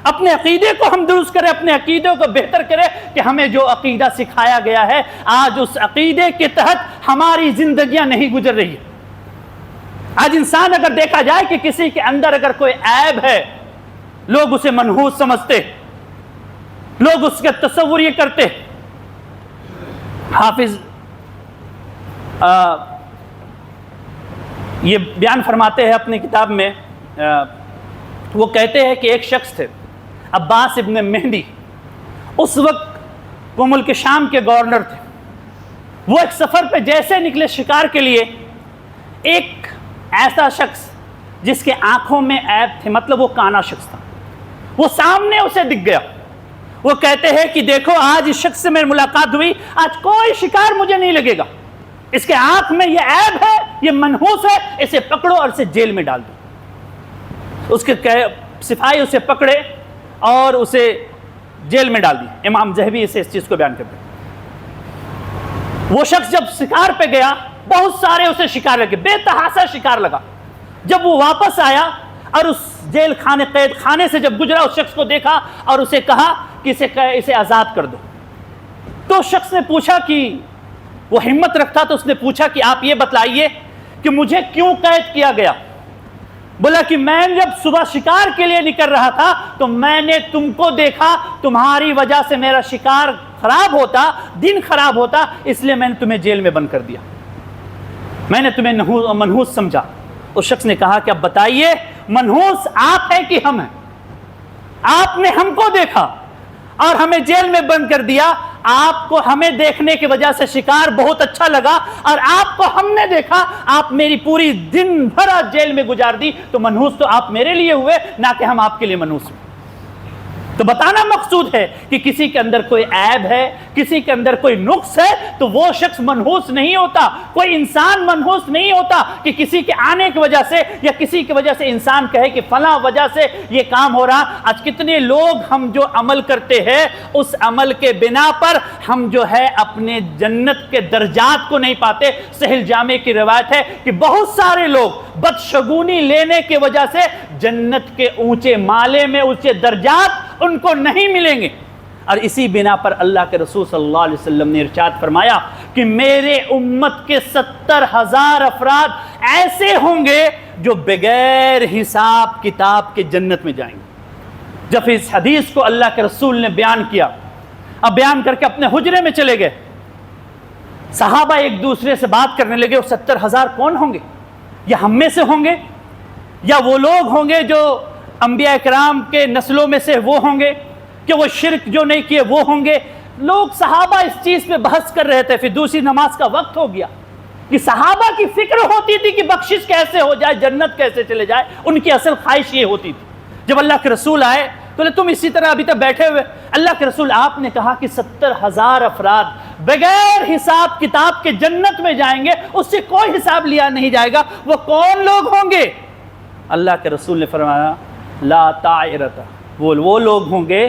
اپنے عقیدے کو ہم درست کریں، اپنے عقیدے کو بہتر کریں کہ ہمیں جو عقیدہ سکھایا گیا ہے آج اس عقیدے کے تحت ہماری زندگیاں نہیں گزر رہی ہیں۔ آج انسان اگر دیکھا جائے کہ کسی کے اندر اگر کوئی عیب ہے، لوگ اسے منحوس سمجھتے، لوگ اس کا تصور یہ کرتے۔ حافظ یہ بیان فرماتے ہیں اپنی کتاب میں، وہ کہتے ہیں کہ ایک شخص تھے عباس ابن مہدی، اس وقت وہ ملک شام کے گورنر تھے۔ وہ ایک سفر پہ جیسے نکلے شکار کے لیے، ایک ایسا شخص جس کے آنکھوں میں عیب تھے، مطلب وہ کانا شخص تھا، وہ سامنے اسے دکھ گیا۔ وہ کہتے ہیں کہ دیکھو آج اس شخص سے میری ملاقات ہوئی، آج کوئی شکار مجھے نہیں لگے گا، اس کے آنکھ میں یہ عیب ہے، یہ منحوس ہے، اسے پکڑو اور اسے جیل میں ڈال دو۔ اس کے سپاہی اسے پکڑے اور اسے جیل میں ڈال دی۔ امام ذہبی اسے اس چیز کو بیان کرتے ہیں۔ وہ شخص جب شکار پہ گیا، بہت سارے اسے شکار لگے، بے تحاشا شکار لگا۔ جب وہ واپس آیا اور اس جیل خانے قید خانے سے جب گزرا، اس شخص کو دیکھا اور اسے کہا کہ اسے آزاد کر دو۔ تو اس شخص نے پوچھا کہ وہ ہمت رکھتا، تو اس نے پوچھا کہ آپ یہ بتلائیے کہ مجھے کیوں قید کیا گیا؟ بولا کہ میں جب صبح شکار کے لیے نکل رہا تھا تو میں نے تم کو دیکھا، تمہاری وجہ سے میرا شکار خراب ہوتا، دن خراب ہوتا، اس لیے میں نے تمہیں جیل میں بند کر دیا، میں نے تمہیں منحوس سمجھا۔ اس شخص نے کہا کہ اب بتائیے منحوس آپ ہیں کہ ہم ہیں؟ آپ نے ہم کو دیکھا اور ہمیں جیل میں بند کر دیا، آپ کو ہمیں دیکھنے کی وجہ سے شکار بہت اچھا لگا، اور آپ کو ہم نے دیکھا، آپ میری پوری دن بھر جیل میں گزار دی، تو منحوس تو آپ میرے لیے ہوئے، نہ کہ ہم آپ کے لیے منحوس ہوئے۔ تو بتانا مقصود ہے کہ کسی کے اندر کوئی عیب ہے، کسی کے اندر کوئی نقص ہے، تو وہ شخص منحوس نہیں ہوتا، کوئی انسان منحوس نہیں ہوتا کہ کسی کے آنے کی وجہ سے یا کسی کی وجہ سے انسان کہے کہ فلاں وجہ سے یہ کام ہو رہا۔ آج کتنے لوگ ہم جو عمل کرتے ہیں اس عمل کے بنا پر ہم جو ہے اپنے جنت کے درجات کو نہیں پاتے۔ سہل جامع کی روایت ہے کہ بہت سارے لوگ بدشگونی لینے کی وجہ سے جنت کے اونچے مالے میں اونچے درجات ان کو نہیں ملیں گے، اور اسی بنا پر اللہ کے رسول صلی اللہ علیہ وسلم نے ارشاد فرمایا کہ میرے امت کے 70,000 افراد ایسے ہوں گے جو بغیر حساب کتاب کے جنت میں جائیں گے۔ جب اس حدیث کو اللہ کے رسول نے بیان کیا، اب بیان کر کے اپنے حجرے میں چلے گئے، صحابہ ایک دوسرے سے بات کرنے لگے، وہ 70,000 کون ہوں گے؟ یا ہم میں سے ہوں گے، یا وہ لوگ ہوں گے جو انبیاء اکرام کے نسلوں میں سے وہ ہوں گے، کہ وہ شرک جو نہیں کیے وہ ہوں گے؟ لوگ صحابہ اس چیز پہ بحث کر رہے تھے۔ پھر دوسری نماز کا وقت ہو گیا کہ صحابہ کی فکر ہوتی تھی کہ بخشش کیسے ہو جائے، جنت کیسے چلے جائے، ان کی اصل خواہش یہ ہوتی تھی۔ جب اللہ کے رسول آئے تو تم اسی طرح ابھی تک بیٹھے ہوئے، اللہ کے رسول آپ نے کہا کہ 70,000 افراد بغیر حساب کتاب کے جنت میں جائیں گے، اس سے کوئی حساب لیا نہیں جائے گا۔ وہ کون لوگ ہوں گے؟ اللہ کے رسول نے فرمایا لا طائرۃ، وہ لوگ ہوں گے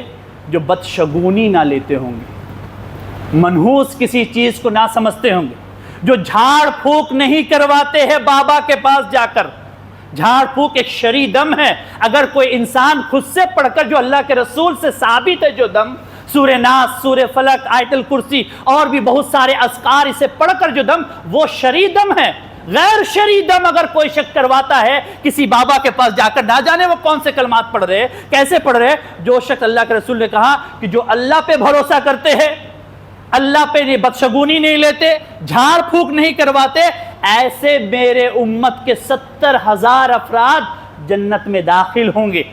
جو بدشگونی نہ لیتے ہوں گے، منحوس کسی چیز کو نہ سمجھتے ہوں گے، جو جھاڑ پھونک نہیں کرواتے ہیں بابا کے پاس جا کر۔ جھاڑ پھونک ایک شرعی دم ہے، اگر کوئی انسان خود سے پڑھ کر، جو اللہ کے رسول سے ثابت ہے جو دم، سورہ ناس، سورہ فلق، آیت الکرسی اور بھی بہت سارے اذکار، اسے پڑھ کر جو دم، وہ شرعی دم ہے۔ غیر شرعی دم اگر کوئی شک کرواتا ہے کسی بابا کے پاس جا کر، نہ جانے وہ کون سے کلمات پڑھ رہے، کیسے پڑھ رہے، جو شخص، اللہ کے رسول نے کہا کہ جو اللہ پہ بھروسہ کرتے ہیں، اللہ پہ بدشگونی نہیں لیتے، جھاڑ پھونک نہیں کرواتے، ایسے میرے امت کے 70,000 افراد جنت میں داخل ہوں گے۔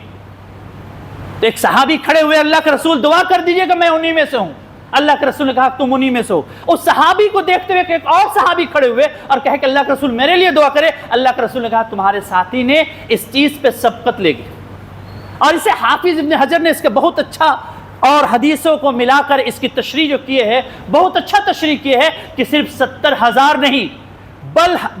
تو ایک صحابی کھڑے ہوئے، اللہ کے رسول دعا کر دیجئے کہ میں انہی میں سے ہوں۔ اللہ کے رسول نے کہا تم انہی میں سے ہو۔ اس صحابی کو دیکھتے ہوئے کہ ایک اور صحابی کھڑے ہوئے اور کہے کہ اللہ کے رسول میرے لیے دعا کرے۔ اللہ کے رسول نے کہا تمہارے ساتھی نے اس چیز پہ سبقت لے گی۔ اور اسے حافظ ابن حجر نے اس کے بہت اچھا، اور حدیثوں کو ملا کر اس کی تشریح جو کیے ہے، بہت اچھا تشریح کیے ہے کہ صرف 70,000 نہیں،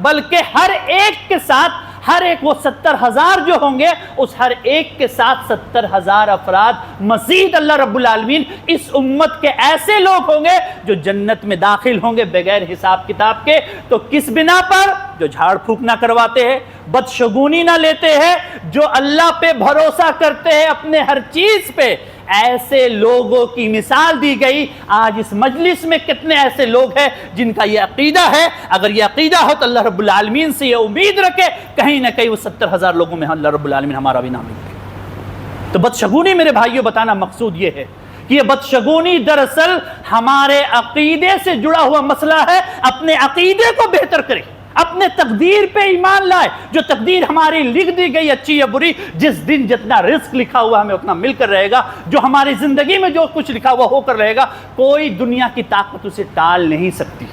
بلکہ ہر ایک کے ساتھ، ہر ایک وہ 70,000 جو ہوں گے، اس ہر ایک کے ساتھ 70,000 افراد مزید اللہ رب العالمین اس امت کے ایسے لوگ ہوں گے جو جنت میں داخل ہوں گے بغیر حساب کتاب کے۔ تو کس بنا پر؟ جو جھاڑ پھونک نہ کرواتے ہیں، بدشگونی نہ لیتے ہیں، جو اللہ پہ بھروسہ کرتے ہیں اپنے ہر چیز پہ۔ ایسے لوگوں کی مثال دی گئی۔ آج اس مجلس میں کتنے ایسے لوگ ہیں جن کا یہ عقیدہ ہے؟ اگر یہ عقیدہ ہو تو اللہ رب العالمین سے یہ امید رکھے کہیں نہ کہیں وہ 70,000 لوگوں میں اللہ رب العالمین ہمارا بھی نام لکھے۔ تو بدشگونی میرے بھائیوں بتانا مقصود یہ ہے کہ یہ بدشگونی دراصل ہمارے عقیدے سے جڑا ہوا مسئلہ ہے۔ اپنے عقیدے کو بہتر کرے، اپنے تقدیر پہ ایمان لائے۔ جو تقدیر ہماری لکھ دی گئی اچھی یا بری، جس دن جتنا رزق لکھا ہوا ہمیں اتنا مل کر رہے گا، جو ہماری زندگی میں جو کچھ لکھا ہوا ہو کر رہے گا، کوئی دنیا کی طاقت اسے ٹال نہیں سکتی۔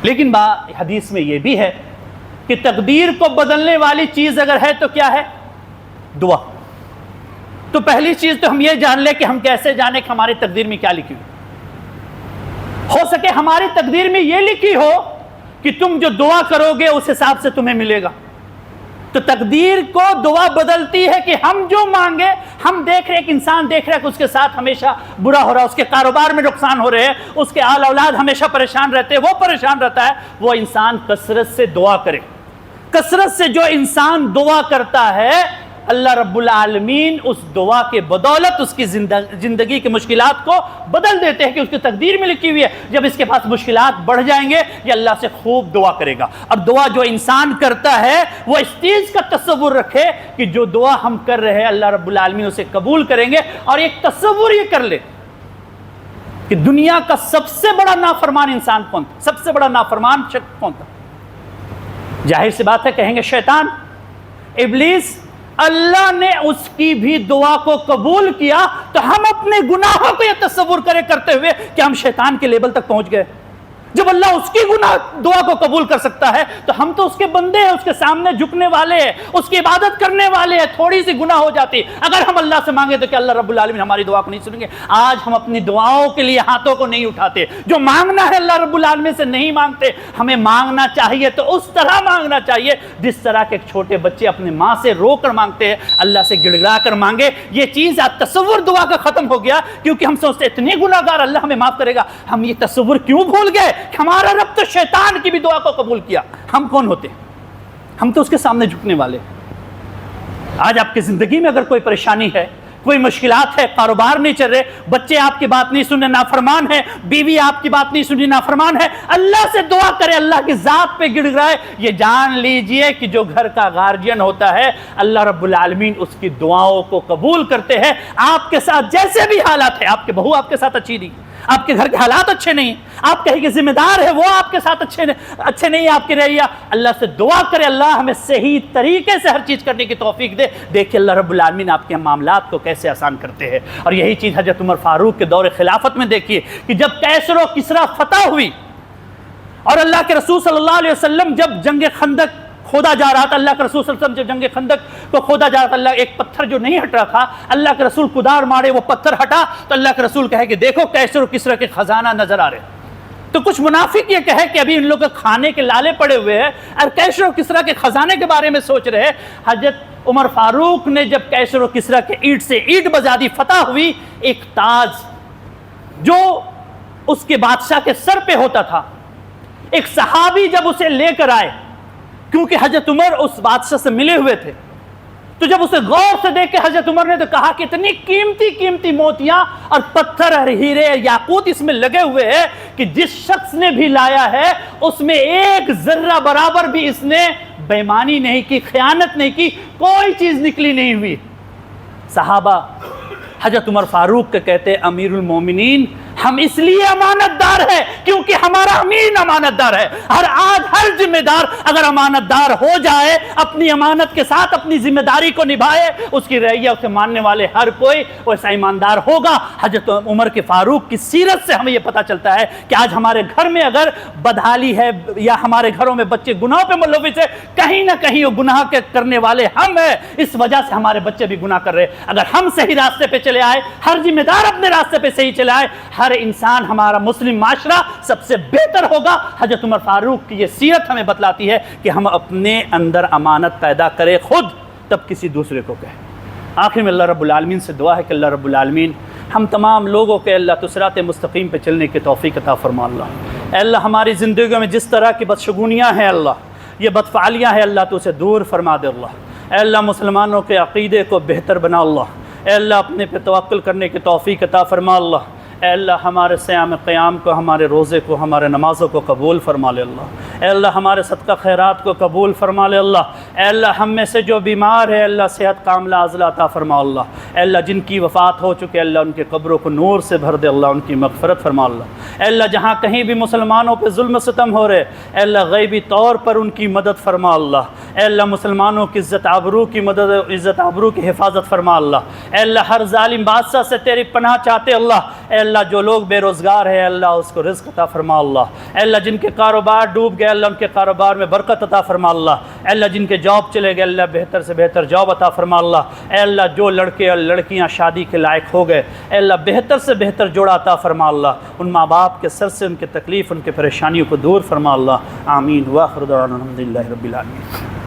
لیکن حدیث میں یہ بھی ہے کہ تقدیر کو بدلنے والی چیز اگر ہے تو کیا ہے؟ دعا۔ تو پہلی چیز تو ہم یہ جان لیں کہ ہم کیسے جانیں کہ ہماری تقدیر میں کیا لکھی ہو سکے ہماری تقدیر میں یہ لکھی ہو کہ تم جو دعا کرو گے اس حساب سے تمہیں ملے گا۔ تو تقدیر کو دعا بدلتی ہے کہ ہم جو مانگے، ہم دیکھ رہے ایک انسان دیکھ رہا ہے کہ اس کے ساتھ ہمیشہ برا ہو رہا ہے، اس کے کاروبار میں نقصان ہو رہے ہیں، اس کے آل اولاد ہمیشہ پریشان رہتے ہیں، وہ پریشان رہتا ہے، وہ انسان کثرت سے دعا کرے۔ کثرت سے جو انسان دعا کرتا ہے، اللہ رب العالمین اس دعا کے بدولت اس کی زندگی کی مشکلات کو بدل دیتے ہیں کہ اس کی تقدیر میں لکھی ہوئی ہے جب اس کے پاس مشکلات بڑھ جائیں گے یہ اللہ سے خوب دعا کرے گا۔ اور دعا جو انسان کرتا ہے وہ اس چیز کا تصور رکھے کہ جو دعا ہم کر رہے ہیں اللہ رب العالمین اسے قبول کریں گے، اور ایک تصور یہ کر لے کہ دنیا کا سب سے بڑا نافرمان انسان کون تھا، سب سے بڑا نافرمان شخص کون تھا؟ ظاہر سی بات ہے کہیں گے شیطان، ابلیس۔ اللہ نے اس کی بھی دعا کو قبول کیا تو ہم اپنے گناہوں کو یہ تصور کرتے ہوئے کہ ہم شیطان کے لیبل تک پہنچ گئے۔ جب اللہ اس کی دعا کو قبول کر سکتا ہے تو ہم تو اس کے بندے ہیں، اس کے سامنے جھکنے والے ہیں، اس کی عبادت کرنے والے ہیں، تھوڑی سی گناہ ہو جاتی اگر ہم اللہ سے مانگے تو کہ اللہ رب العالمین ہماری دعا کو نہیں سنیں گے؟ آج ہم اپنی دعاؤں کے لیے ہاتھوں کو نہیں اٹھاتے، جو مانگنا ہے اللہ رب العالمین سے نہیں مانگتے۔ ہمیں مانگنا چاہیے تو اس طرح مانگنا چاہیے جس طرح کے چھوٹے بچے اپنے ماں سے رو کر مانگتے ہیں، اللہ سے گڑ گڑا کر مانگے۔ یہ چیز آج تصور دعا کا ختم ہو گیا کیونکہ ہم سوچتے اتنے گناہ گار اللہ ہمیں معاف کرے گا۔ ہم یہ تصور کیوں بھول گئے؟ ہمارا رب تو شیطان کی بھی دعا کو قبول کیا، ہم کون ہوتے؟ ہم تو اس کے سامنے جھکنے والے۔ آج آپ کی زندگی میں اگر کوئی پریشانی ہے، کوئی مشکلات ہے، کاروبار نہیں چل رہے، بچے آپ کی بات نہیں سننے نافرمان ہے، بیوی آپ کی بات نہیں سننے نافرمان ہے، اللہ سے دعا کرے، اللہ کی ذات پہ گڑ گڑائے۔ یہ جان لیجئے کہ جو گھر کا گارجین ہوتا ہے اللہ رب العالمین اس کی دعاؤں کو قبول کرتے ہیں۔ آپ کے ساتھ جیسے بھی حالات ہیں، آپ کے بہو آپ کے ساتھ اچھی نہیں، آپ کے گھر کے حالات اچھے نہیں، آپ کہیں کہ ذمہ دار ہے وہ آپ کے ساتھ اچھے نہیں، آپ کے رہیہ، اللہ سے دعا کرے اللہ ہمیں صحیح طریقے سے ہر چیز کرنے کی توفیق دے۔ دیکھیں اللہ رب العالمین آپ کے معاملات کو کیسے آسان کرتے ہیں۔ اور یہی چیز حضرت عمر فاروق کے دور خلافت میں دیکھیے کہ جب کیسر و کسریٰ فتح ہوئی اور اللہ کے رسول صلی اللہ علیہ وسلم جب جنگ خندق کھودا جا رہا تھا، اللہ کے رسول صلی اللہ علیہ وسلم جب جنگ خندق کو کھودا جا رہا تھا، اللہ ایک پتھر جو نہیں ہٹ رہا تھا، اللہ کے رسول کدار مارے وہ پتھر ہٹا تو اللہ کے رسول کہے کہ دیکھو کیسر و کسریٰ کے خزانہ نظر آ رہے۔ تو کچھ منافق یہ کہے کہ ابھی ان لوگوں کے کھانے کے لالے پڑے ہوئے ہیں اور کیسر و کسریٰ کے خزانے کے بارے میں سوچ رہے ہیں۔ حضرت عمر فاروق نے جب کیسر و کسریٰ کے اینٹ سے اینٹ بجا دی، فتح ہوئی، ایک تاج جو اس کے بادشاہ کے سر پہ ہوتا تھا، ایک صحابی جب اسے لے کر آئے، کیونکہ حضرت عمر اس بادشاہ سے ملے ہوئے تھے، تو جب اسے غور سے دیکھ کے حضرت عمر نے تو کہا کہ اتنی قیمتی قیمتی موتیاں اور پتھر اور ہیرے یاقوت اس میں لگے ہوئے ہیں کہ جس شخص نے بھی لایا ہے اس میں ایک ذرہ برابر بھی اس نے بے ایمانی نہیں کی، خیانت نہیں کی، کوئی چیز نکلی نہیں ہوئی۔ صحابہ حضرت عمر فاروق کے کہتے امیر المومنین ہم اس لیے امانت دار ہے کیونکہ ہمارا امین امانت دار ہے۔ آج ہر ذمہ دار اگر امانت دار ہو جائے، اپنی امانت کے ساتھ اپنی ذمہ داری کو نبھائے، اس کی رعیہ اسے ماننے والے ہر کوئی ویسا ایماندار ہوگا۔ حضرت عمر کے فاروق کی سیرت سے ہمیں یہ پتہ چلتا ہے کہ آج ہمارے گھر میں اگر بدحالی ہے یا ہمارے گھروں میں بچے گناہ پہ ملوث ہے، کہیں نہ کہیں وہ گناہ کے کرنے والے ہم ہیں، اس وجہ سے ہمارے بچے بھی گناہ کر رہے ہیں۔ اگر ہم صحیح راستے پہ چلے آئے، ہر ذمہ دار اپنے راستے پہ صحیح چلے آئے، ہر انسان ہمارا مسلم معاشرہ سب سے بہتر ہوگا۔ حضرت عمر فاروق کی یہ سیرت ہمیں بتلاتی ہے کہ ہم اپنے اندر امانت پیدا کریں خود، تب کسی دوسرے کو کہیں۔ آخر میں اللہ رب العالمین سے دعا ہے کہ اللہ رب العالمین ہم تمام لوگوں کے اللہ تو صراط مستقیم پہ چلنے کی توفیق عطا فرما اللہ۔ اے اللہ ہماری زندگیوں میں جس طرح کی بدشگونیاں ہیں اللہ، یہ بدفعالیاں ہیں اللہ تو اسے دور فرما دے اللہ۔ اے اللہ مسلمانوں کے عقیدے کو بہتر بنا اللہ۔ اے اللہ اپنے پہ توکل کرنے کی توفیق عطا فرما اللہ۔ اے اللہ ہمارے صیام قیام کو، ہمارے روزے کو، ہمارے نمازوں کو قبول فرما لے اللہ۔ اے اللہ ہمارے صدقہ خیرات کو قبول فرما لے اللہ۔ اے اللہ ہم میں سے جو بیمار ہے اللہ صحت کاملہ عاجلہ عطا فرما اللہ۔ اے اللہ جن کی وفات ہو چکے اللہ ان کے قبروں کو نور سے بھر دے اللہ، ان کی مغفرت فرما اللہ۔ اے اللہ جہاں کہیں بھی مسلمانوں پہ ظلم و ستم ہو رہے، اے اللہ غیبی طور پر ان کی مدد فرما اللہ۔ اے اللہ مسلمانوں کی عزت آبرو کی مدد، عزت آبرو کی حفاظت فرما اللہ۔ اے اللہ ہر ظالم بادشاہ سے تیری پناہ چاہتے اللہ۔ اے اللہ جو لوگ بے روزگار ہیں اللہ اس کو رزق عطا فرما اللہ۔ اے اللہ جن کے کاروبار ڈوب گئے اللہ ان کے کاروبار میں برکت عطا فرما اللہ۔ اے اللہ جن کے جاب چلے گئے اللہ بہتر سے بہتر جاب عطا فرما اللہ۔ اے اللہ جو لڑکے اور لڑکیاں شادی کے لائق ہو گئے اے اللہ بہتر سے بہتر جوڑا عطا فرما اللہ۔ ان ماں باپ کے سر سے ان کے تکلیف، ان کے پریشانیوں کو دور فرما اللہ۔ آمین۔ وآخر دعوانا الحمدللہ رب العالمین۔